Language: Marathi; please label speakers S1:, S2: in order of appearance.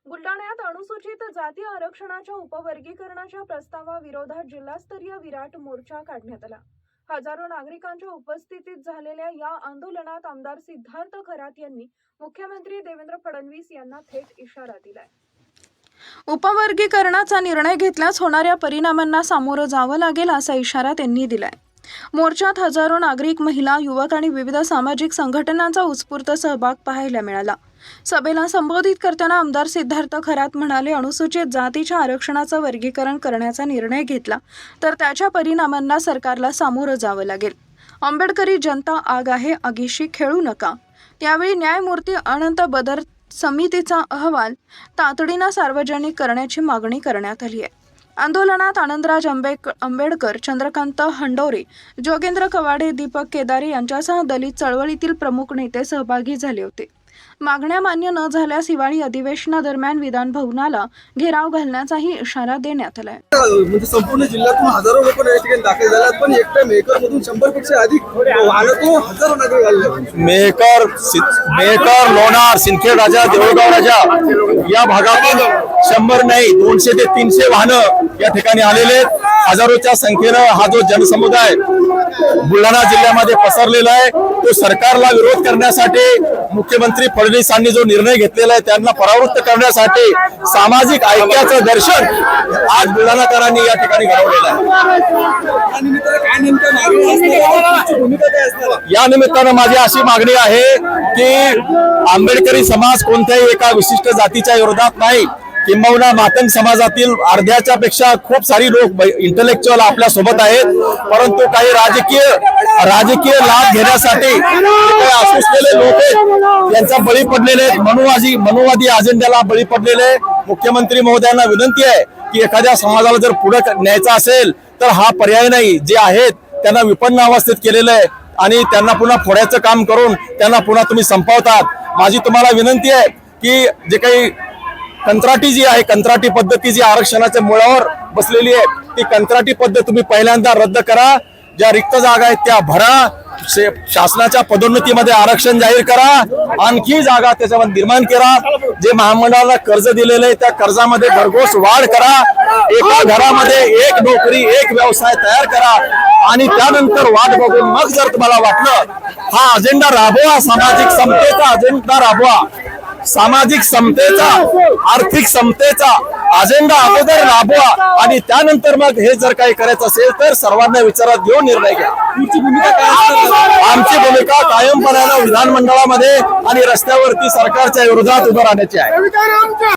S1: बुलढाण्यात अनुसूचित जाती आरक्षणाच्या उपवर्गीकरणाच्या प्रस्तावाविरोधात जिल्हास्तरीय विराट मोर्चा काढण्यात आला। हजारो नागरिकांच्या उपस्थितीत झालेल्या या आंदोलनात आमदार सिद्धार्थ खरात यांनी मुख्यमंत्री देवेंद्र फडणवीस यांना थेट इशारा दिलाय। उपवर्गीकरणाचा निर्णय घेतल्यास होणाऱ्या परिणामांना सामोरं जावं लागेल असा इशारा त्यांनी दिलाय। मोर्चात हजारो नागरिक, महिला, युवक आणि विविध सामाजिक संघटनांचा उत्स्फूर्त सहभाग पाहायला मिळाला। सभेला संबोधित करताना आमदार सिद्धार्थ खरात म्हणाले, अनुसूचित जातीच्या आरक्षणाचं वर्गीकरण करण्याचा निर्णय घेतला तर त्याच्या परिणामांना सरकारला सामोरं जावं लागेल। आंबेडकरी जनता आग आहे, आगीशी खेळू नका। त्यावेळी न्यायमूर्ती अनंत बदर समितीचा अहवाल तातडीने सार्वजनिक करण्याची मागणी करण्यात आली आहे। आंदोलनात आनंदराज आंबेडकर, चंद्रकांत हंडोरे, जोगेंद्र कवाडे, दीपक केदारे यांच्यासह दलित चळवळीतील प्रमुख नेते सहभागी झाले होते। मागण्या मान्य न झाल्यास हिवाळी अधिवेशनादरम्यान विधान भवनाला घेराव घालण्याचाही इशारा देण्यात आलाय।
S2: म्हणजे संपूर्ण जिल्ह्यातून हजारो लोक या ठिकाणी दाखल झाले, पण एकट्या मेहकर मधून 100 पेक्षा अधिक वाहनातून हजारो नागरिक आले।
S3: मेहकर, लोणार, सिंदखेड राजा, देऊळगाव राजा या भागातून 100 नाही 200 ते 300 वाहनं या ठिकाणी आलेले। हजारोच्या संख्येनं हा जो जनसमुदाय बुलढाणा जिल्ह्यामध्ये पसरलेला आहे, तो सरकारला विरोध करण्यासाठी मुख्यमंत्री फडणवीसांनी जो निर्णय घेतलेला आहे त्यांना परावृत्त करण्यासाठी सामाजिक ऐक्याचं दर्शन आज बुलढाणाकरांनी या ठिकाणी घडवलेलं आहे। या निमित्तानं माझी अशी मागणी आहे की आंबेडकरी समाज कोणत्याही एका विशिष्ट जातीच्या विरोधात नाही, किंबहुना मातंग समाजातील अर्ध्याच्या पेक्षा खूप सारी लोक इंटलेक्च्युअल आपल्या सोबत आहेत, परंतु काही राजकीय लाभ घेण्यासाठी असुसलेले लोक आहेत, त्यांचा बळी पडलेले आहेत, मनुवादी अजेंड्याला बळी पडलेले। मुख्यमंत्री महोदयांना विनंती आहे की एखाद्या समाजाला जर पुढे न्यायचं असेल तर हा पर्याय नाही, जे आहेत त्यांना विपन्न अवस्थेत केलेलं आहे आणि त्यांना पुन्हा फोडायचं काम करून त्यांना पुन्हा तुम्ही संपवतात। माझी तुम्हाला विनंती आहे की जे काही कंत्राटी जी आहे, कंत्राटी पद्धती जी आरक्षणाच्या मुळावर बसलेली आहे, ती कंत्राटी पद्धत तुम्ही पहिल्यांदा रद्द करा। ज्या रिक्त जागा आहेत त्या भरा, शासनाच्या पदोन्नतीमध्ये आरक्षण जाहीर करा, आणखी जागा त्याच्यामध्ये निर्माण करा। जे महामंडळाला कर्ज दिलेले त्या कर्जामध्ये भरघोस वाढ करा, एका घरामध्ये एक नोकरी, एक व्यवसाय तयार करा आणि त्यानंतर वाट बघून मग जर तुम्हाला वाटलं हा अजेंडा राबवा, सामाजिक समतेचा अजेंडा राबवा, सामाजिक समतेचा, आर्थिक समतेचा अजेंडा अगोदर राबवा आणि त्यानंतर मग हे जर काही करायचं असेल तर सर्वांना विचारात घेऊन निर्णय घ्या। आमची भूमिका कायमपणानं विधानमंडळामध्ये आणि रस्त्यावरती सरकारच्या विरोधात उभं राहण्याची आहे।